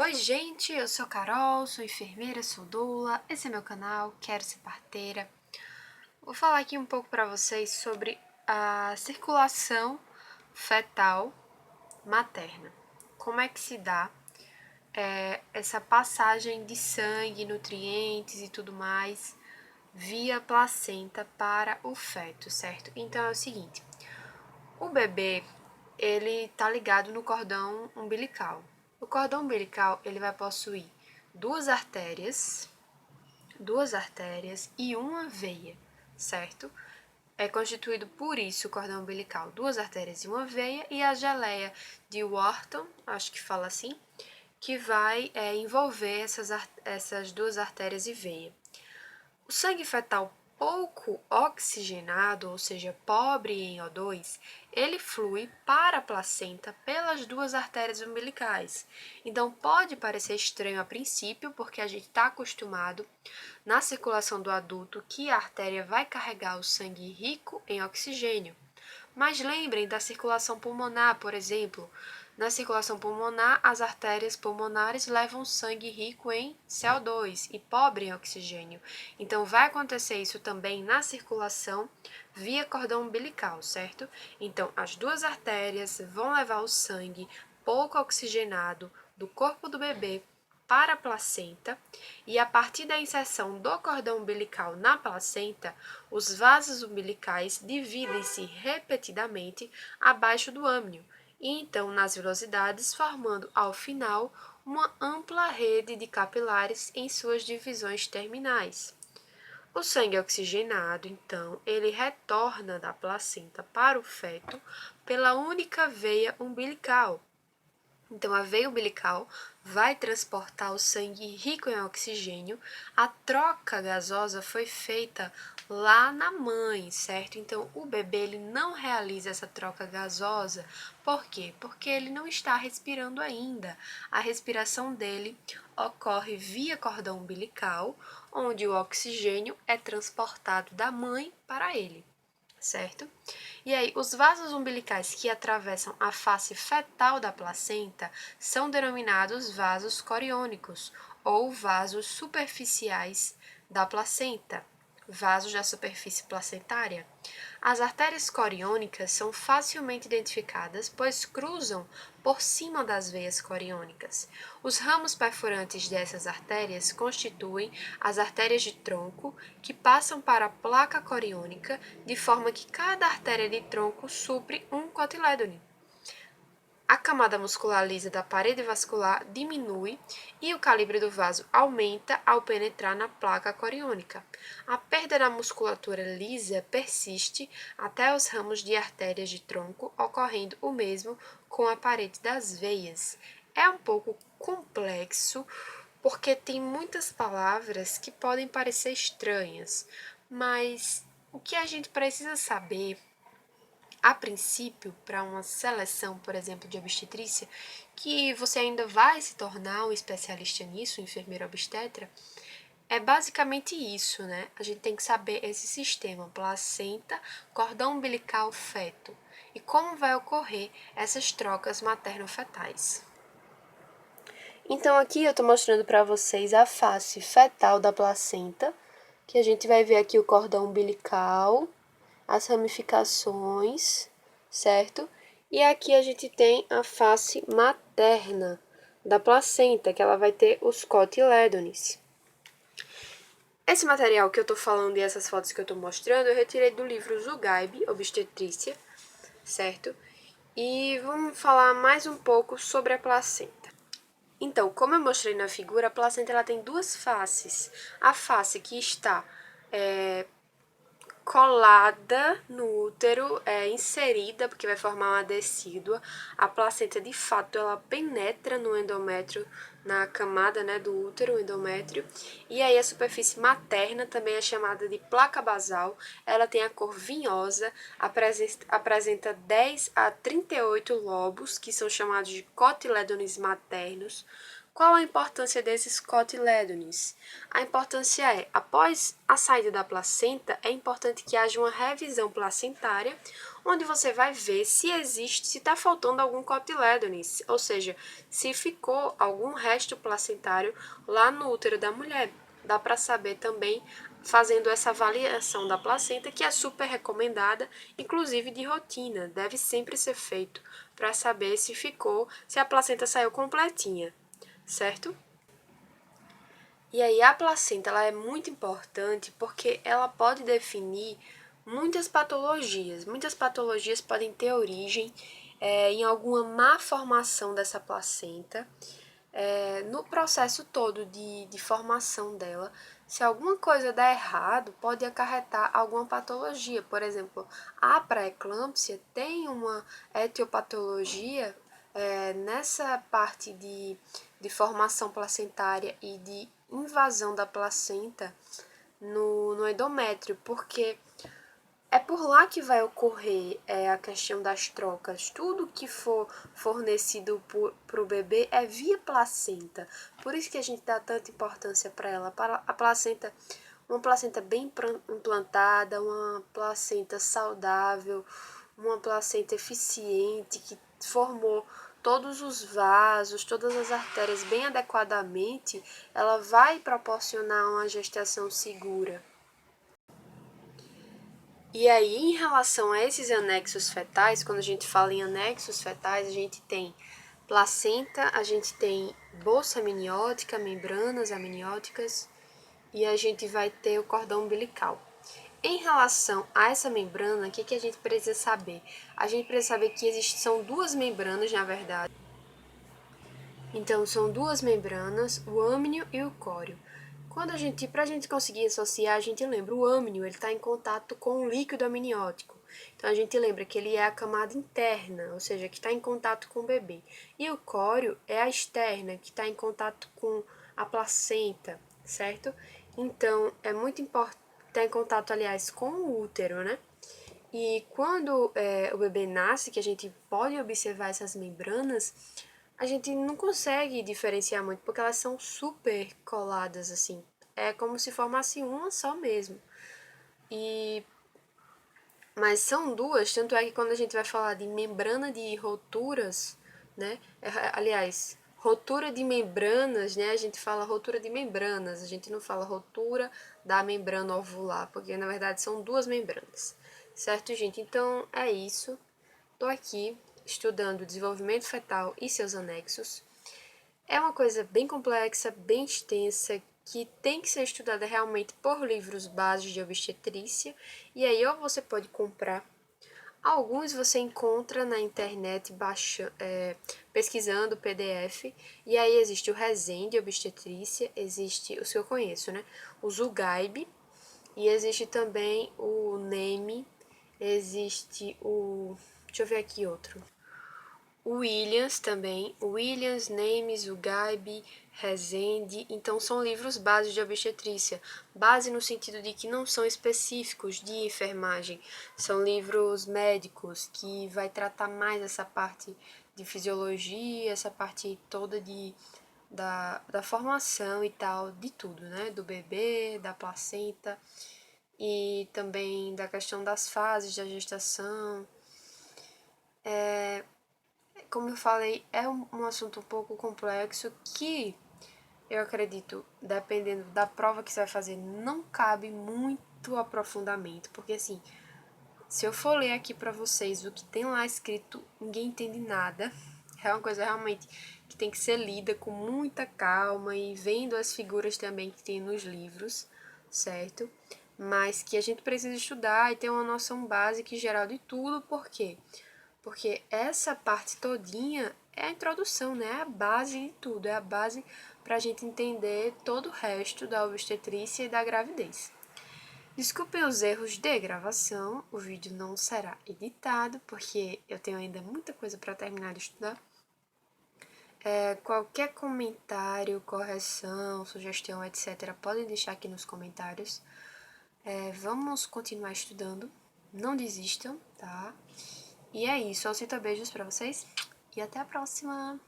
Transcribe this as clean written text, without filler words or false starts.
Oi, gente, eu sou Carol, sou enfermeira, sou doula, esse é meu canal, quero ser parteira. Vou falar aqui um pouco para vocês sobre a circulação fetal materna. Como é que se dá essa passagem de sangue, nutrientes e tudo mais via placenta para o feto, certo? Então é o seguinte, o bebê, ele tá ligado no cordão umbilical. O cordão umbilical, ele vai possuir duas artérias e uma veia, certo? É constituído por isso o cordão umbilical, duas artérias e uma veia, e a geleia de Wharton, acho que fala assim, que vai envolver essas duas artérias e veia. O sangue fetal pouco oxigenado, ou seja, pobre em O2, ele flui para a placenta pelas duas artérias umbilicais. Então pode parecer estranho a princípio, porque a gente está acostumado na circulação do adulto que a artéria vai carregar o sangue rico em oxigênio. Mas lembrem da circulação pulmonar, por exemplo. Na circulação pulmonar, as artérias pulmonares levam sangue rico em CO2 e pobre em oxigênio. Então, vai acontecer isso também na circulação via cordão umbilical, certo? Então, as duas artérias vão levar o sangue pouco oxigenado do corpo do bebê para a placenta, e a partir da inserção do cordão umbilical na placenta, os vasos umbilicais dividem-se repetidamente abaixo do âmnio e então nas velocidades, formando ao final uma ampla rede de capilares em suas divisões terminais. O sangue oxigenado, então, ele retorna da placenta para o feto pela única veia umbilical. Então, a veia umbilical vai transportar o sangue rico em oxigênio. A troca gasosa foi feita lá na mãe, certo? Então, o bebê ele não realiza essa troca gasosa. Por quê? Porque ele não está respirando ainda. A respiração dele ocorre via cordão umbilical, onde o oxigênio é transportado da mãe para ele, certo? E aí, os vasos umbilicais que atravessam a face fetal da placenta são denominados vasos coriônicos ou vasos superficiais da placenta, vasos da superfície placentária. As artérias coriônicas são facilmente identificadas, pois cruzam por cima das veias coriônicas. Os ramos perfurantes dessas artérias constituem as artérias de tronco, que passam para a placa coriônica, de forma que cada artéria de tronco supre um cotilédone. A camada muscular lisa da parede vascular diminui e o calibre do vaso aumenta ao penetrar na placa coriônica. A perda da musculatura lisa persiste até os ramos de artérias de tronco, ocorrendo o mesmo com a parede das veias. É um pouco complexo porque tem muitas palavras que podem parecer estranhas, mas o que a gente precisa saber a princípio, para uma seleção, por exemplo, de obstetrícia, que você ainda vai se tornar um especialista nisso, enfermeiro obstetra, é basicamente isso, né? A gente tem que saber esse sistema, placenta, cordão umbilical, feto, e como vai ocorrer essas trocas materno-fetais. Então aqui eu estou mostrando para vocês a face fetal da placenta, que a gente vai ver aqui o cordão umbilical, as ramificações, certo? E aqui a gente tem a face materna da placenta, que ela vai ter os cotilédones. Esse material que eu tô falando e essas fotos que eu tô mostrando, eu retirei do livro Zugaib, Obstetrícia, certo? E vamos falar mais um pouco sobre a placenta. Então, como eu mostrei na figura, a placenta ela tem duas faces. A face que está colada no útero, inserida, porque vai formar uma decídua. A placenta, de fato, ela penetra no endométrio, na camada, né, do útero, o endométrio. E aí a superfície materna também é chamada de placa basal. Ela tem a cor vinhosa, apresenta 10 a 38 lobos, que são chamados de cotilédones maternos, Qual a importância desses cotilédones? A importância é, após a saída da placenta, é importante que haja uma revisão placentária, onde você vai ver se existe, se está faltando algum cotilédones, ou seja, se ficou algum resto placentário lá no útero da mulher. Dá para saber também fazendo essa avaliação da placenta, que é super recomendada, inclusive de rotina, deve sempre ser feito para saber se ficou, se a placenta saiu completinha, certo? E aí a placenta ela é muito importante porque ela pode definir muitas patologias. Muitas patologias podem ter origem em alguma má formação dessa placenta, no processo todo de formação dela. Se alguma coisa der errado, pode acarretar alguma patologia. Por exemplo, a pré-eclâmpsia tem uma etiopatologia nessa parte de formação placentária e de invasão da placenta no endométrio, porque é por lá que vai ocorrer a questão das trocas. Tudo que for fornecido para o bebê é via placenta. Por isso que a gente dá tanta importância para ela. Para a placenta, uma placenta bem implantada, uma placenta saudável, uma placenta eficiente, que formou todos os vasos, todas as artérias bem adequadamente, ela vai proporcionar uma gestação segura. E aí, em relação a esses anexos fetais, quando a gente fala em anexos fetais, a gente tem placenta, a gente tem bolsa amniótica, membranas amnióticas e a gente vai ter o cordão umbilical. Em relação a essa membrana, o que a gente precisa saber? A gente precisa saber que são duas membranas, na verdade. Então, são duas membranas, o âmnio e o córeo. Para a gente conseguir associar, a gente lembra, o âmnio ele está em contato com o líquido amniótico. Então, a gente lembra que ele é a camada interna, ou seja, que está em contato com o bebê. E o córeo é a externa, que está em contato com a placenta, certo? Então, é muito importante estar em contato, aliás, com o útero, né? E quando o bebê nasce, que a gente pode observar essas membranas, a gente não consegue diferenciar muito, porque elas são super coladas, assim. É como se formasse uma só mesmo. Mas são duas, tanto é que quando a gente vai falar de membrana de roturas, né? Aliás, rotura de membranas, né? A gente fala rotura de membranas, a gente não fala rotura da membrana ovular, porque na verdade são duas membranas. Certo, gente? Então é isso. Tô aqui estudando o desenvolvimento fetal e seus anexos. É uma coisa bem complexa, bem extensa, que tem que ser estudada realmente por livros básicos de obstetrícia. E aí, ou você pode comprar. Alguns você encontra na internet pesquisando PDF. E aí existe o Resende Obstetrícia, existe o que eu conheço, né? O Zugaib. E existe também o Neme. Existe o. Deixa eu ver aqui outro. O Williams também, o Williams, Nemes, o Gaibe, Rezende, então são livros básicos de obstetrícia, base no sentido de que não são específicos de enfermagem, são livros médicos que vai tratar mais essa parte de fisiologia, essa parte toda da formação e tal, de tudo, né, do bebê, da placenta e também da questão das fases da gestação. Como eu falei, é um assunto um pouco complexo que eu acredito, dependendo da prova que você vai fazer, não cabe muito aprofundamento, porque assim, se eu for ler aqui pra vocês o que tem lá escrito, ninguém entende nada. É uma coisa realmente que tem que ser lida com muita calma e vendo as figuras também que tem nos livros, certo? Mas que a gente precisa estudar e ter uma noção básica e geral de tudo, por quê? Porque essa parte todinha é a introdução, né? É a base de tudo, é a base para a gente entender todo o resto da obstetrícia e da gravidez. Desculpem os erros de gravação, o vídeo não será editado, porque eu tenho ainda muita coisa para terminar de estudar. Qualquer comentário, correção, sugestão, etc., podem deixar aqui nos comentários. Vamos continuar estudando, não desistam, tá? E é isso, eu sinto beijos pra vocês e até a próxima!